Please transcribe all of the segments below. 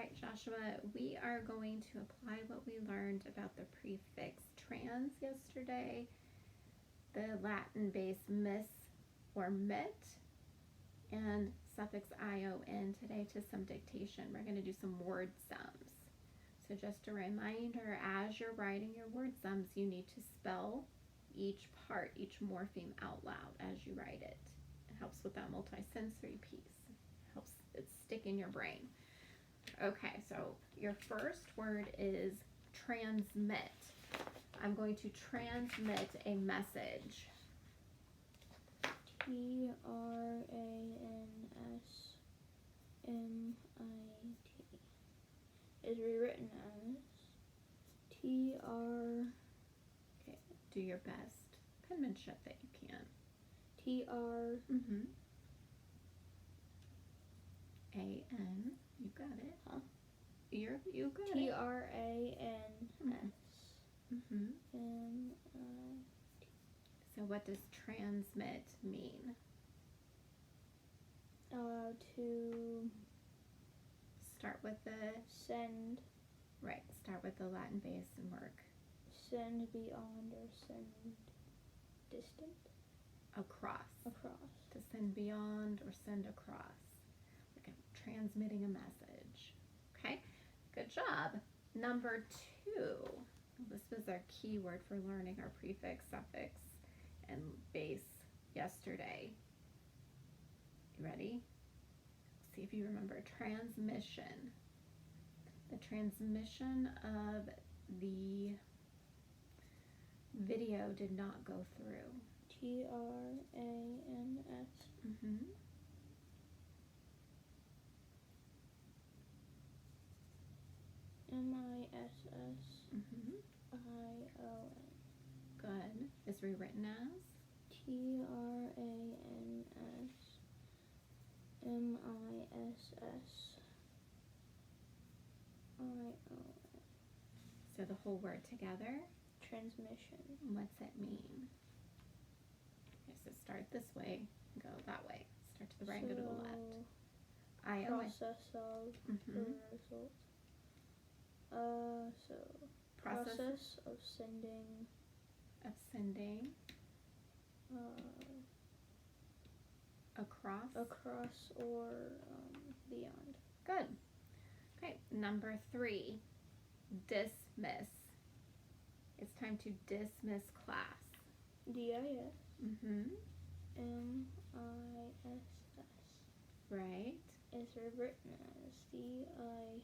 right, Joshua, we are going to apply what we learned about the prefix trans yesterday, the Latin base miss or mit, and suffix ion today to some dictation. We're going to do some word sums. So just a reminder, as you're writing your word sums, you need to spell each part, each morpheme out loud as you write it. It helps with that multisensory piece. It helps it stick in your brain. Okay, so your first word is transmit. I'm going to transmit a message. Transmit is rewritten as TR. Okay, do your best penmanship that you can. TR. AN. You got it. Huh? You got it. TRANS. So what does transmit mean? To start with the send. Right. Start with the Latin base and work. Send beyond or send distant. Across. Across. To send beyond or send across. Like I'm transmitting a message. Okay. Good job. Number 2. This was our key word for learning our prefix, suffix, and base yesterday. You ready? See if you remember transmission. The transmission of the video did not go through. TRANS. MISS. ION. Good. Is rewritten as? TRANS. MISS. ION. So the whole word together? Transmission. What's it mean? Okay, so start this way, go that way. Start to the right, go to the left. Process of the result. So process of sending. Of sending. Across or beyond. Good. Okay, number 3, dismiss. It's time to dismiss class. DIS. MISS. Right. Is written as DISM.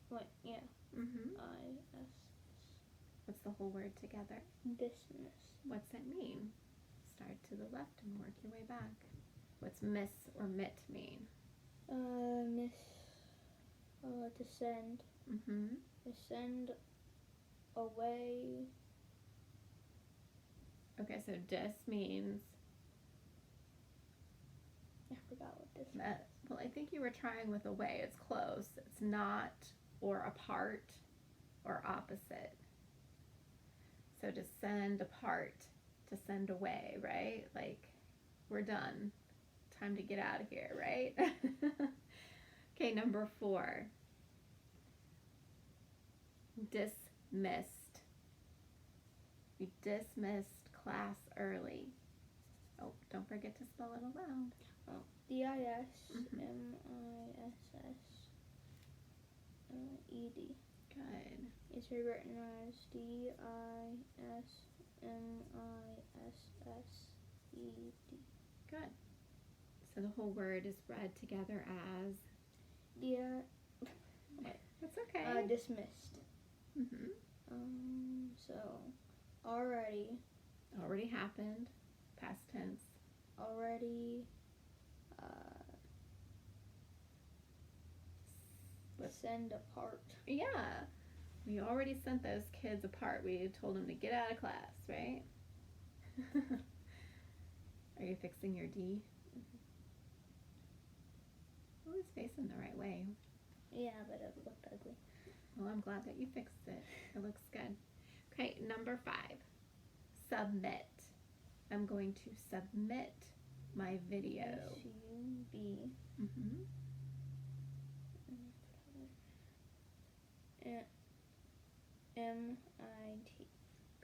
ISS. What's the whole word together? Dismiss. What's it mean? Start to the left and work your way back. What's miss or mit mean? Miss. To send. To send away. Okay, so dis means. I forgot what this means. Well, I think you were trying with away. It's close. It's not or apart or opposite. So to send apart, to send away, right? Like, we're done. Time to get out of here, right? Okay, number 4. Dismissed. We dismissed class early. Oh, don't forget to spell it aloud. Oh, DISMISS. ED. Good. It's rewritten as DISMISSED. Good. So the whole word is read together as? That's okay. Dismissed. So already happened. Past tense. Already. Send apart. Yeah. We already sent those kids apart. We told them to get out of class, right? Are you fixing your D? Well, it's facing the right way. Yeah, but it looked ugly. Well, I'm glad that you fixed it. It looks good. Okay, number 5. Submit. I'm going to submit my video. SUB. Mm-hmm. MIT.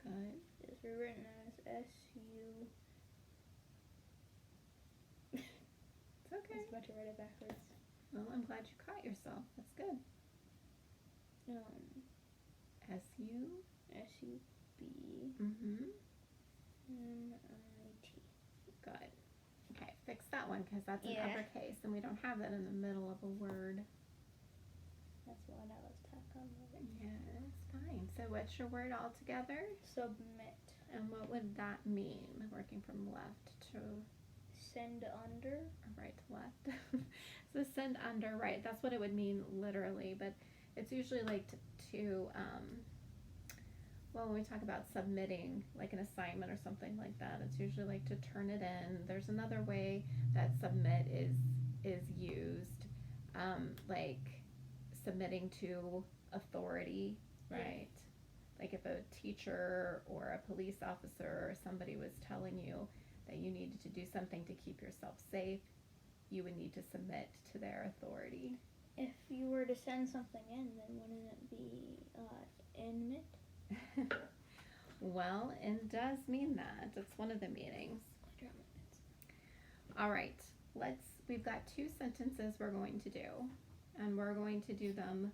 Good. Is written as SU. It's okay. I was about to write it backwards. Well, I'm glad you caught yourself. That's good. SU. SUB. Mm-hmm. MIT. Good. Okay, fix that one because that's an Yeah. uppercase and we don't have that in the middle of a word. That's what I was talking about. Yeah, it's fine. So what's your word altogether? Submit. And what would that mean? Working from left to Send under. right to left. So send under, right. That's what it would mean literally, but it's usually like well, when we talk about submitting like an assignment or something like that, it's usually like to turn it in. There's another way that submit is used, like submitting to authority, right? Like if a teacher or a police officer or somebody was telling you that you needed to do something to keep yourself safe, you would need to submit to their authority. If you were to send something in, then wouldn't it be admit? Well, it does mean that. It's one of the meanings. All right, we've got two sentences we're going to do, and we're going to do them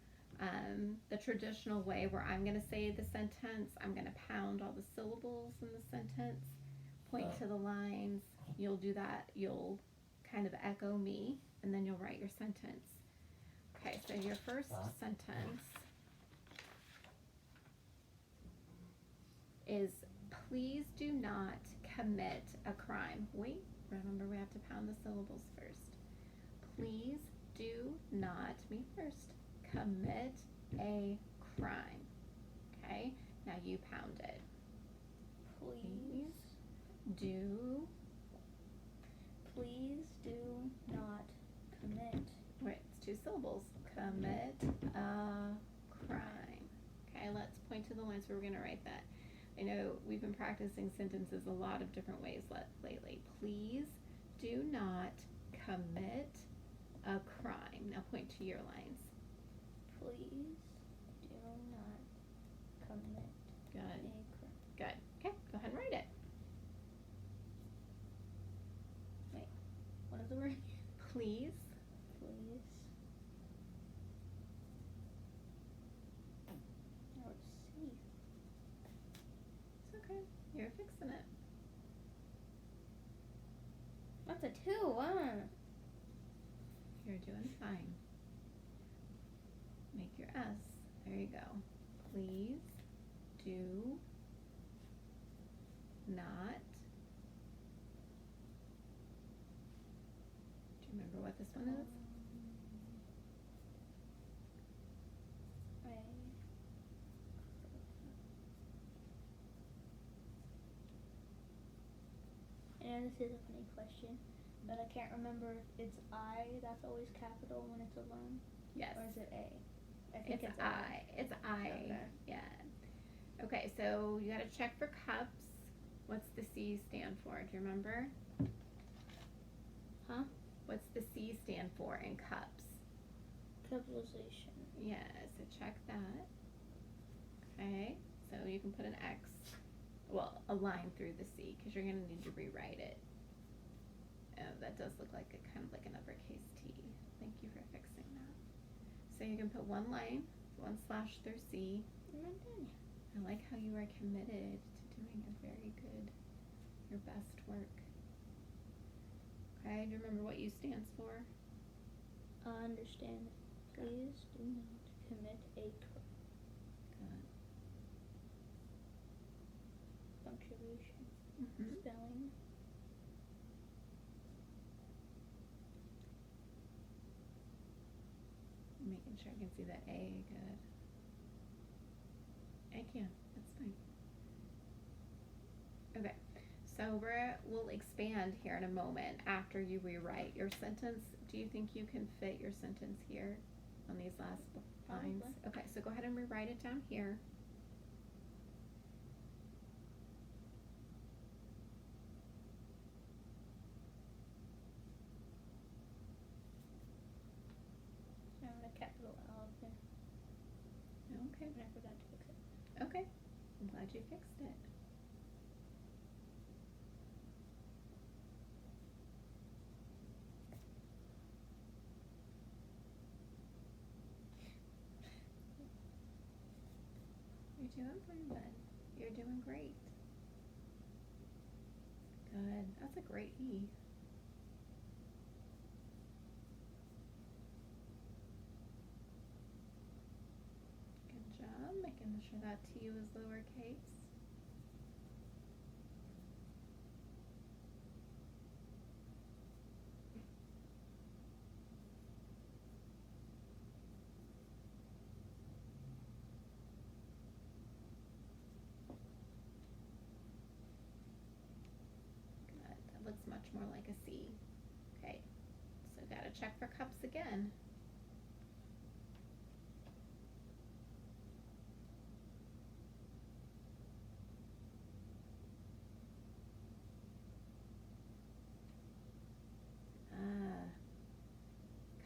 the traditional way where I'm going to say the sentence, I'm going to pound all the syllables in the sentence, point to the lines, you'll do that, you'll kind of echo me, and then you'll write your sentence. Okay, so your first sentence is, please do not commit a crime. Wait, remember we have to pound the syllables first. Please do not, me first, commit a crime. Okay, now you pound it. Please do not commit. Wait, it's two syllables. Commit a crime. Okay, let's point to the lines where we're going to write that. I know we've been practicing sentences a lot of different ways lately. Please do not commit a crime. Now point to your lines. Please do not commit Good. a crime. Good. Okay, go ahead and write it. What is the word? Please. Please. Oh, C. It's okay. You're fixing it. What's a 2? You're doing fine. Make your S. There you go. Please do not. Do you remember what this one is? I know this is a funny question, but I can't remember if it's I that's always capital when it's alone. Yes. Or is it A? I think It's I. It's I. Okay. Yeah. Okay, so you gotta check for cups. What's the C stand for? Do you remember? Huh? What's the C stand for in cups? Capitalization. Yeah, so check that. Okay, so you can put an X, well, a line through the C, because you're going to need to rewrite it. Oh, that does look like kind of like an uppercase T. Thank you for fixing that. So you can put one line, one slash through C. I like how you are committed to doing your best work. Okay, do you remember what U stands for? Understand. Please do not commit a crime. Good. Punctuation. Mm-hmm. Spelling. Making sure I can see that A. Good. I can. That's fine. Okay. So we'll expand here in a moment after you rewrite your sentence. Do you think you can fit your sentence here on these last lines? Okay, so go ahead and rewrite it down here. Okay. And I forgot to fix it. Okay. I'm glad you fixed it. You're doing fine, bud. You're doing great. Good. That's a great E. Good job making sure that T was lowercase. Good. That looks much more like a C. Okay. So gotta check for cups again.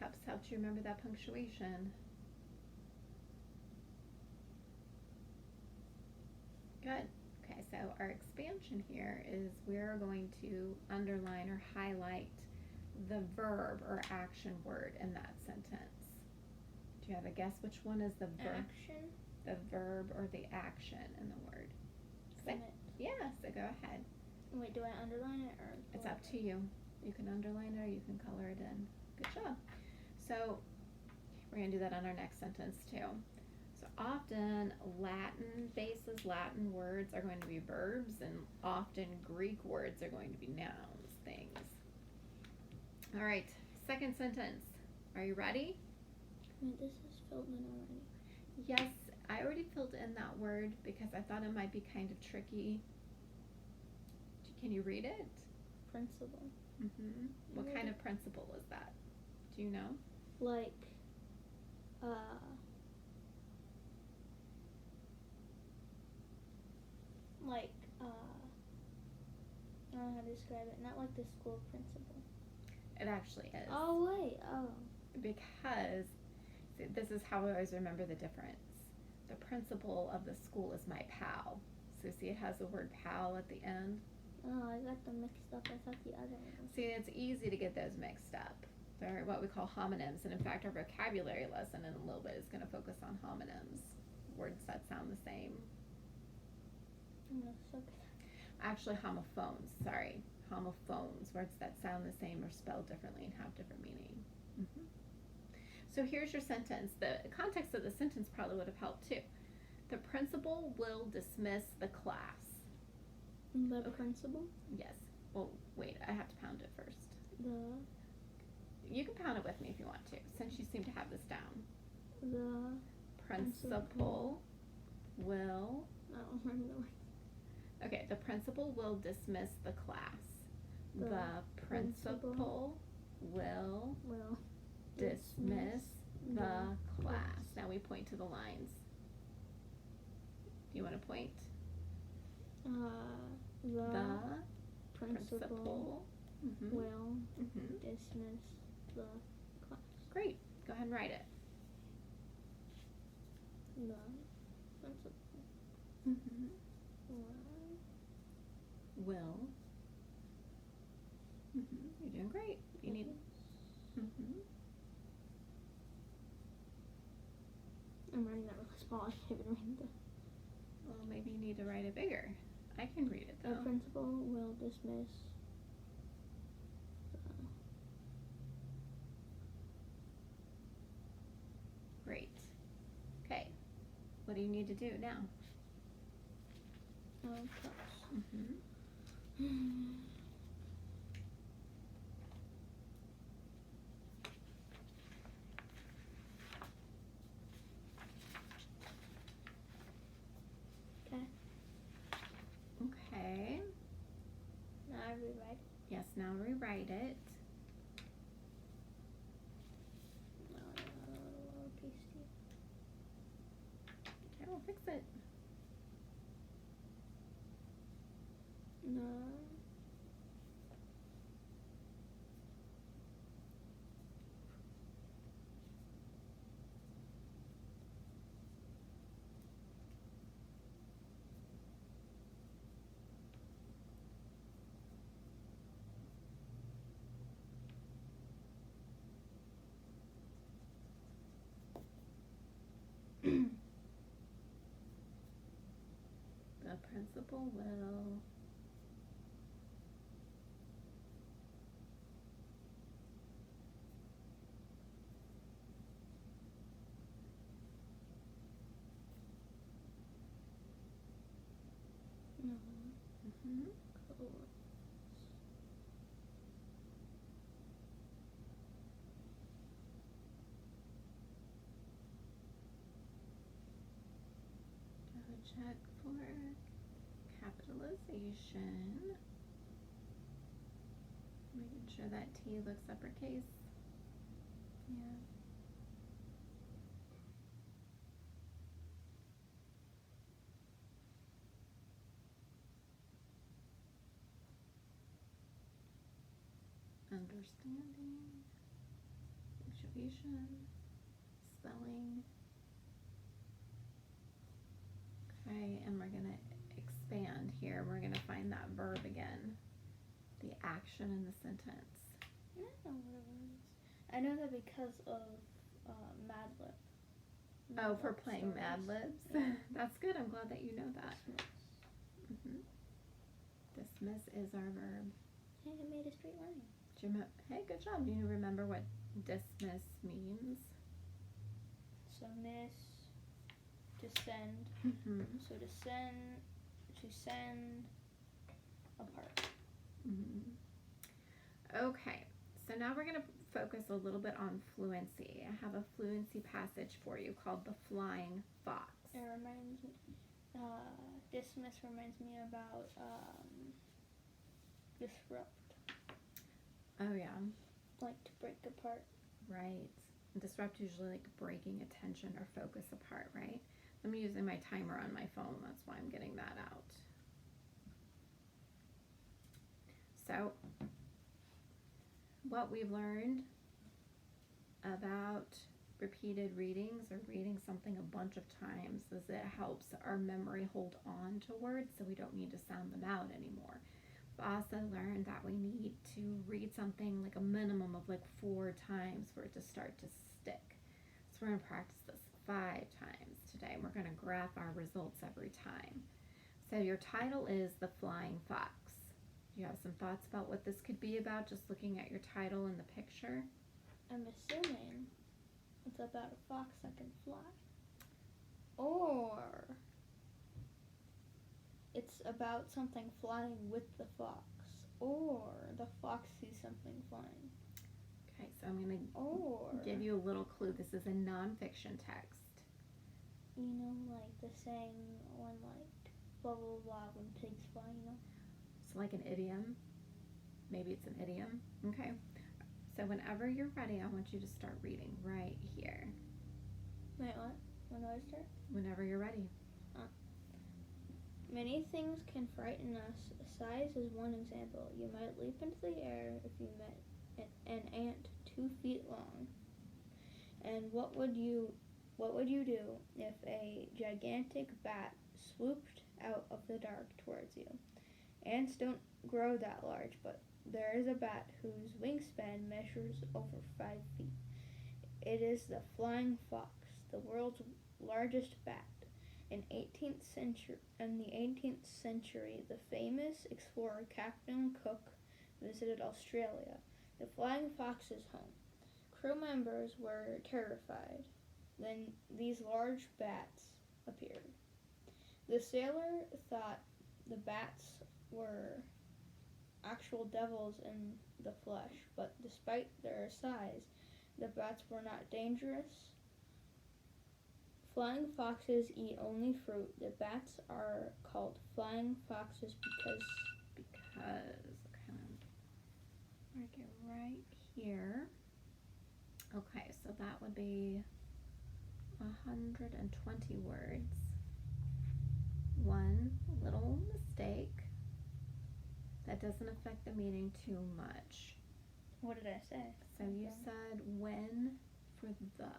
Cups helped you remember that punctuation. Good. Okay, so our expansion here is we're going to underline or highlight the verb or action word in that sentence. Do you have a guess which one is the verb? Action. The verb or the action in the word? Submit. Yeah, so go ahead. Wait, do I underline it or? It's up to you. You can underline it or you can color it in. Good job. So we're going to do that on our next sentence too. So often Latin words are going to be verbs, and often Greek words are going to be nouns, things. All right, second sentence. Are you ready? Wait, this is filled in already. Yes, I already filled in that word because I thought it might be kind of tricky. Can you read it? Principle. Mm-hmm. What kind of principle is that? Do you know? Like, I don't know how to describe it. Not like the school principal. It actually is. Oh, wait. Oh. Because see, this is how I always remember the difference. The principal of the school is my pal. So see, it has the word pal at the end. Oh, I got them mixed up. I thought the other one. See, it's easy to get those mixed up. They're what we call homonyms, and in fact, our vocabulary lesson in a little bit is going to focus on homonyms, words that sound the same. Actually, homophones. Sorry, homophones, words that sound the same or spelled differently and have different meaning. Mm-hmm. So here's your sentence. The context of the sentence probably would have helped too. The principal will dismiss the class. The principal? Yes. Well, wait, I have to pound it first. You can pound it with me if you want to, since you seem to have this down. The principal will. I don't remember the word. Okay, the principal will dismiss the class. The principal will dismiss the class. Now we point to the lines. Do you want to point? The principal will dismiss the class. Great. Go ahead and write it. The principal will. You're doing great. You need. I'm writing that really small. I can't even read the. Well, maybe you need to write it bigger. I can read it though. The principal will dismiss. Great. Okay. What do you need to do now? Okay. Now I rewrite. Yes, now rewrite it. Okay, we'll fix it. No. principal will. No. Mm-hmm. Cool. Go check for capitalization. Making sure that T looks uppercase. Yeah. Understanding, punctuation, spelling. Okay, and we're going to expand here. We're going to find that verb again, the action in the sentence. I don't know what it was. I know that because of Mad Lib. Oh, for playing Mad Libs? Yeah. That's good. I'm glad that you know that. Mm-hmm. Dismiss is our verb. Hey, I made a straight line. Hey, good job. Do you remember what dismiss means? So miss, to send. Mm-hmm. So to send apart. Mm-hmm. Okay, so now we're going to focus a little bit on fluency. I have a fluency passage for you called The Flying Fox. It reminds me, dismiss reminds me about disrupt. Oh, yeah. Like to break apart. Right. Disrupt usually like breaking attention or focus apart, right? I'm using my timer on my phone. That's why I'm getting that out. So, what we've learned about repeated readings or reading something a bunch of times is it helps our memory hold on to words so we don't need to sound them out anymore. We've also learned that we need to read something like a minimum of like 4 times for it to start to stick. So we're going to practice this 5 times today. We're going to graph our results every time. So your title is The Flying Fox. Do you have some thoughts about what this could be about just looking at your title and the picture? I'm assuming it's about a fox that can fly. Or it's about something flying with the fox. Or the fox sees something flying. Okay, so I'm going to give you a little clue. This is a nonfiction text. You know, like the saying when like blah blah blah when pigs fly, you know? It's like an idiom. Maybe it's an idiom. Okay. So whenever you're ready, I want you to start reading right here. Wait, what? When do I start? Whenever you're ready. Many things can frighten us. Size is one example. You might leap into the air if you met an ant 2 feet long. And what would you do if a gigantic bat swooped out of the dark towards you? Ants don't grow that large, but there is a bat whose wingspan measures over 5 feet. It is the flying fox, the world's largest bat. In the 18th century, the famous explorer Captain Cook visited Australia, the flying fox's home. Crew members were terrified. Then these large bats appeared. The sailor thought the bats were actual devils in the flesh, but despite their size, the bats were not dangerous. Flying foxes eat only fruit. The bats are called flying foxes because okay, mark it right here. Okay, so that would be 120 words. One little mistake that doesn't affect the meaning too much. What did I say? So you said when for the.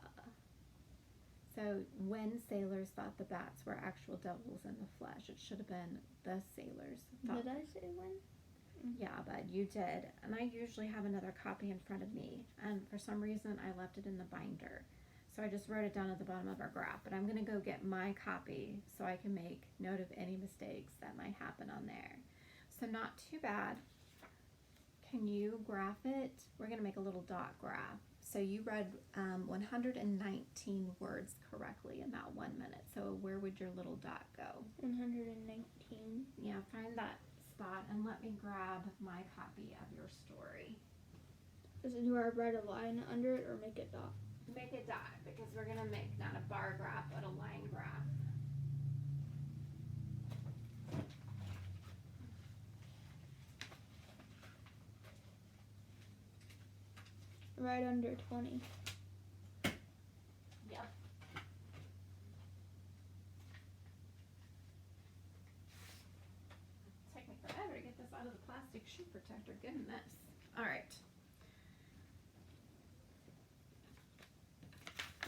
So when sailors thought the bats were actual devils in the flesh, it should have been the sailors thought. Did I say when? Yeah, but you did. And I usually have another copy in front of me, and for some reason I left it in the binder. So I just wrote it down at the bottom of our graph, but I'm going to go get my copy so I can make note of any mistakes that might happen on there. So not too bad. Can you graph it? We're going to make a little dot graph. So you read 119 words correctly in that 1 minute. So where would your little dot go? 119. Yeah, find that spot and let me grab my copy of your story. Do I write a line under it or make a dot? Make a dot because we're going to make not a bar graph but a line graph. Right under 20. Yep. Take me forever to get this out of the plastic shoe protector. Goodness. All right.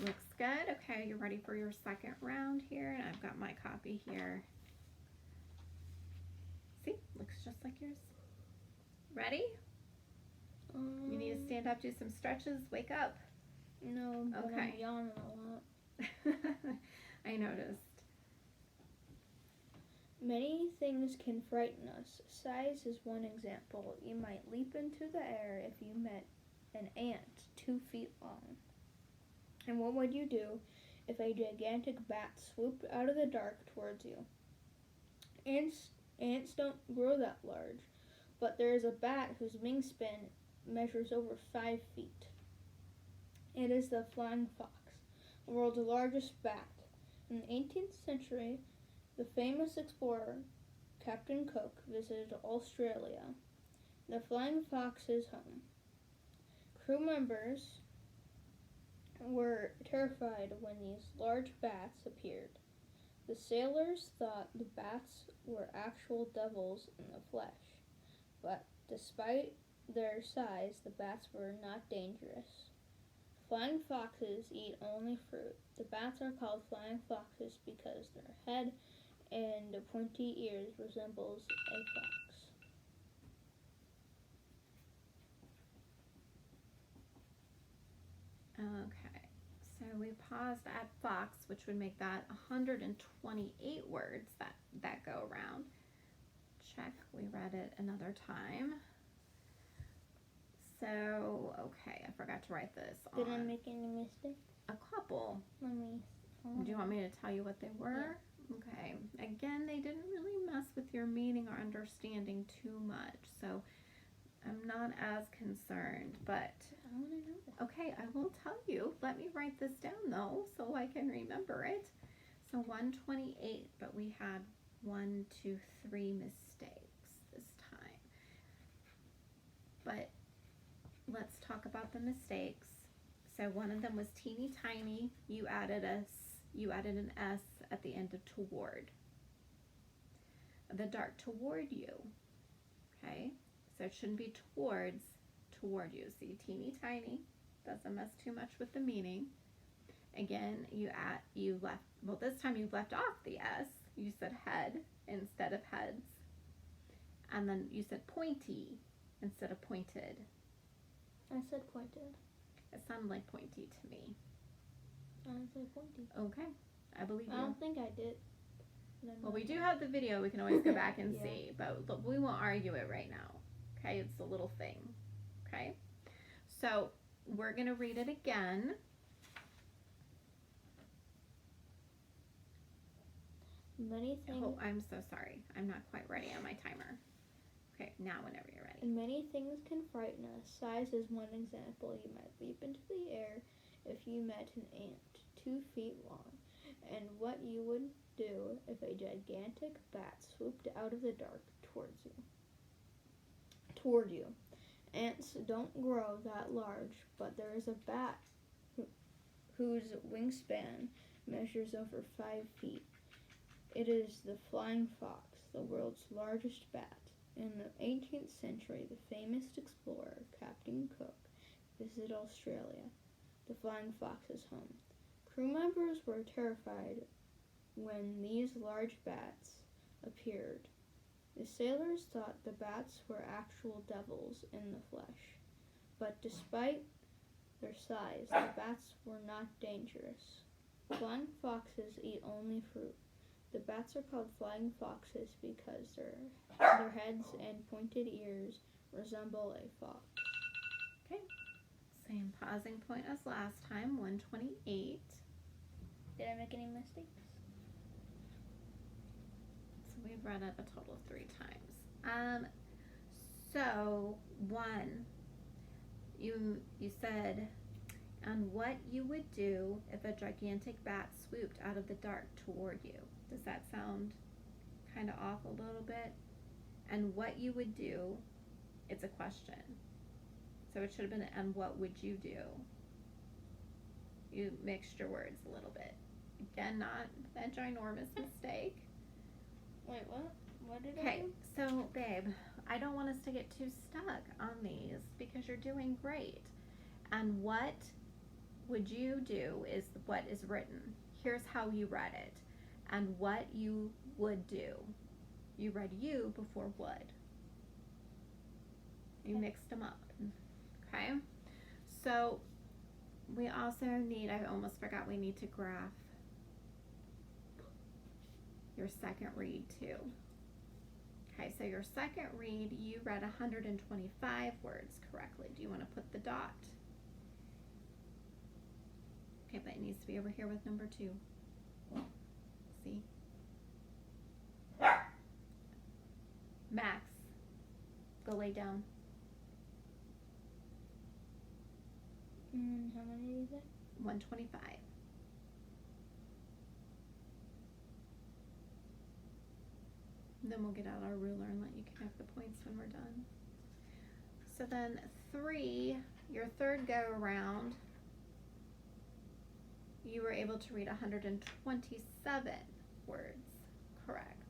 Looks good. Okay, you're ready for your second round here, and I've got my copy here. See, looks just like yours. Ready? You need to stand up, do some stretches, wake up. No, but Okay. I'm yawning a lot. I noticed. Many things can frighten us. Size is one example. You might leap into the air if you met an ant 2 feet long. And what would you do if a gigantic bat swooped out of the dark towards you? Ants don't grow that large, but there is a bat whose wingspan measures over 5 feet. It is the flying fox, the world's largest bat. In the 18th century, the famous explorer Captain Cook visited Australia, the flying fox's home. Crew members were terrified when these large bats appeared. The sailors thought the bats were actual devils in the flesh, but despite their size, the bats were not dangerous. Flying foxes eat only fruit. The bats are called flying foxes because their head and pointy ears resembles a fox. Okay, so we paused at fox, which would make that 128 words that go around. Check, we read it another time. So, okay, I forgot to write this on. Did I make any mistakes? A couple. Let me. Do you want me to tell you what they were? Yeah. Okay. Again, they didn't really mess with your meaning or understanding too much, so I'm not as concerned, but I want to know that. okay, I will tell you. Let me write this down though, so I can remember it. So 128, but we had 1, 2, 3 mistakes this time. But let's talk about the mistakes. So one of them was teeny tiny. You added an S at the end of toward. The dark toward you. Okay? So it shouldn't be towards, toward you. See, teeny tiny doesn't mess too much with the meaning. Again, this time you left off the S. You said head instead of heads. And then you said pointy instead of pointed. I said pointed. It sounded like pointy to me. I didn't say pointy. Okay, I believe you. I don't think I did. Well, we do have the video. We can always go back and Yeah. see, but we won't argue it right now. Okay, it's a little thing. Okay, so we're going to read it again. Many things. Oh, I'm so sorry. I'm not quite ready on my timer. Okay, now whenever you're ready. Many things can frighten us. Size is one example. You might leap into the air if you met an ant 2 feet long, and what you would do if a gigantic bat swooped out of the dark toward you. Ants don't grow that large, but there is a bat whose wingspan measures over 5 feet. It is the flying fox, the world's largest bat. In the 18th century, the famous explorer Captain Cook visited Australia, the flying fox's home. Crew members were terrified when these large bats appeared. The sailors thought the bats were actual devils in the flesh, but despite their size, the bats were not dangerous. Flying foxes eat only fruit. The bats are called flying foxes because their heads and pointed ears resemble a fox. Same pausing point as last time, 128. Did I make any mistakes? So we've read it a total of 3 times. So 1, you said, and what you would do if a gigantic bat swooped out of the dark toward you. Does that sound kind of off a little bit? And what you would do, it's a question. So it should have been, and what would you do? You mixed your words a little bit. Again, not a ginormous mistake. Wait, what? What did I Okay, do? so babe, I don't want us to get too stuck on these because you're doing great. And what would you do is what is written. Here's how you read it. And what you would do. You read you before would. You mixed them up. Okay? So we also need, I almost forgot, we need to graph your second read too. Okay, so your second read, you read 125 words correctly. Do you want to put the dot? Okay, but it needs to be over here with number 2. See? Max, go lay down. How many did you say? 125. Then we'll get out our ruler and let you connect the points when we're done. So then 3, your third go around, you were able to read 127 words correct.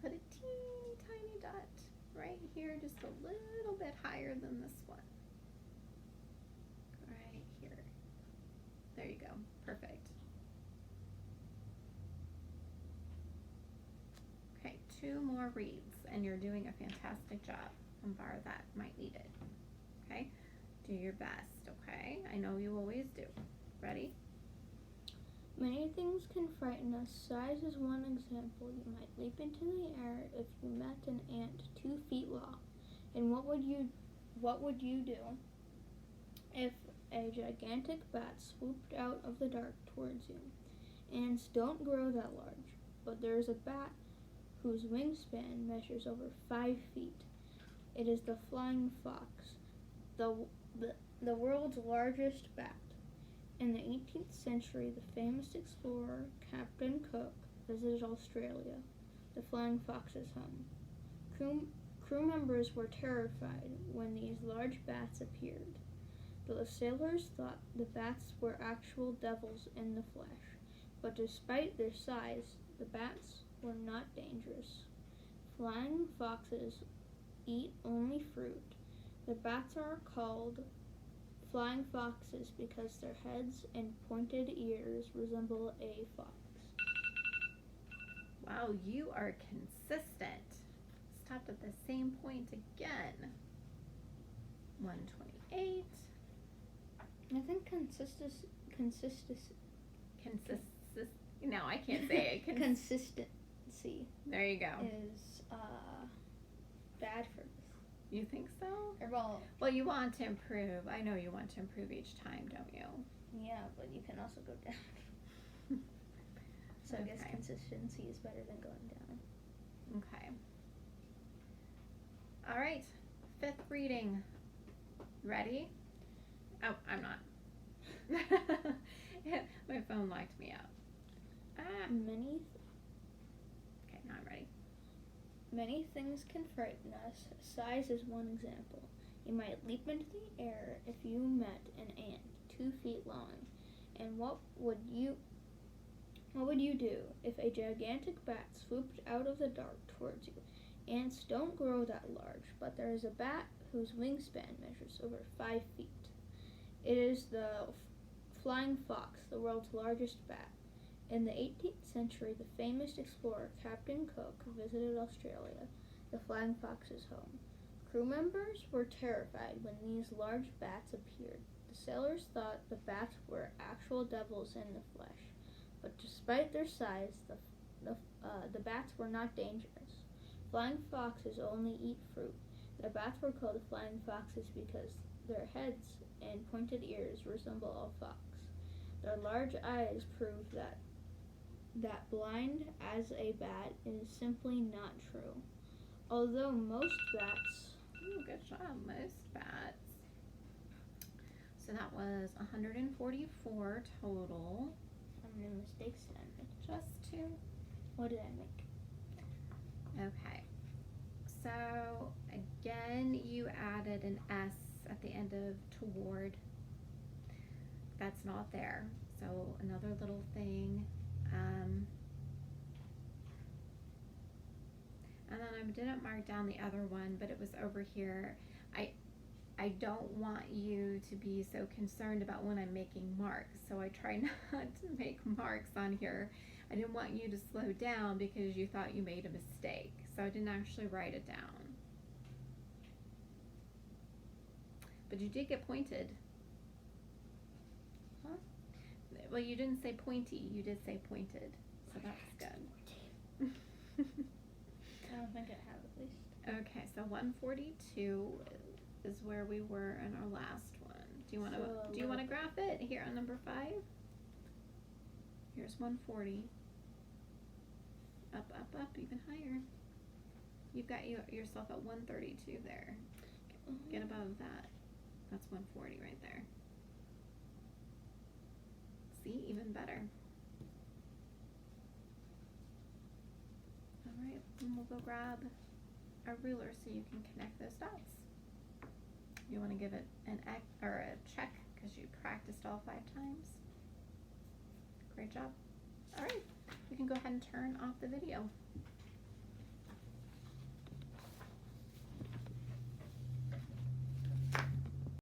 Put a teeny tiny dot right here, just a little bit higher than this one. Right here. There you go. Perfect. Okay, 2 more reads, and you're doing a fantastic job. And bar that might need it. Okay? Do your best, okay? I know you always do. Ready? Many things can frighten us. Size is one example. You might leap into the air if you met an ant 2 feet long. And what would you do if a gigantic bat swooped out of the dark towards you? Ants don't grow that large, but there is a bat whose wingspan measures over 5 feet. It is the flying fox, the world's largest bat. In the 18th century, the famous explorer Captain Cook visited Australia, the flying fox's home. Crew members were terrified when these large bats appeared. The sailors thought the bats were actual devils in the flesh, but despite their size, the bats were not dangerous. Flying foxes eat only fruit. The bats are called flying foxes because their heads and pointed ears resemble a fox. Wow, you are consistent. Stopped at the same point again. 128. I think consistency. No, I can't say it. Consistency There you go. is bad for this. You think so? Well, you want to improve. I know you want to improve each time, don't you? Yeah, but you can also go down. So I guess consistency is better than going down. Okay. All right. 5th reading. Ready? Oh, I'm not. My phone locked me out. Okay, now I'm ready. Many things can frighten us. Size is one example. You might leap into the air if you met an ant 2 feet long. And what would you do if a gigantic bat swooped out of the dark towards you? Ants don't grow that large, but there is a bat whose wingspan measures over 5 feet. It is the flying fox, the world's largest bat. In the 18th century, the famous explorer Captain Cook visited Australia, the flying fox's home. Crew members were terrified when these large bats appeared. The sailors thought the bats were actual devils in the flesh, but despite their size, the bats were not dangerous. Flying foxes only eat fruit. The bats were called flying foxes because their heads and pointed ears resemble a fox. Their large eyes prove that blind as a bat is simply not true. Although most bats... Ooh, good job, most bats. So that was 144 total. How many mistakes did I make? Just 2. What did I make? Okay. So again, you added an S at the end of toward. That's not there. So another little thing. And then I didn't mark down the other one, but it was over here. I don't want you to be so concerned about when I'm making marks, so I try not to make marks on here. I didn't want you to slow down because you thought you made a mistake, so I didn't actually write it down. But you did get pointed. Huh? Well, you didn't say pointy, you did say pointed, so that's good. I don't think I have at least. Okay, so 142 is where we were in our last one. Do you want to graph it here on number 5? Here's 140. Up, up, up, even higher. You've got yourself at 132 there. Get above that. That's 140 right there. See, even better. All right, and we'll go grab a ruler so you can connect those dots. You want to give it an X or a check because you practiced all 5 times. Great job. All right, we can go ahead and turn off the video.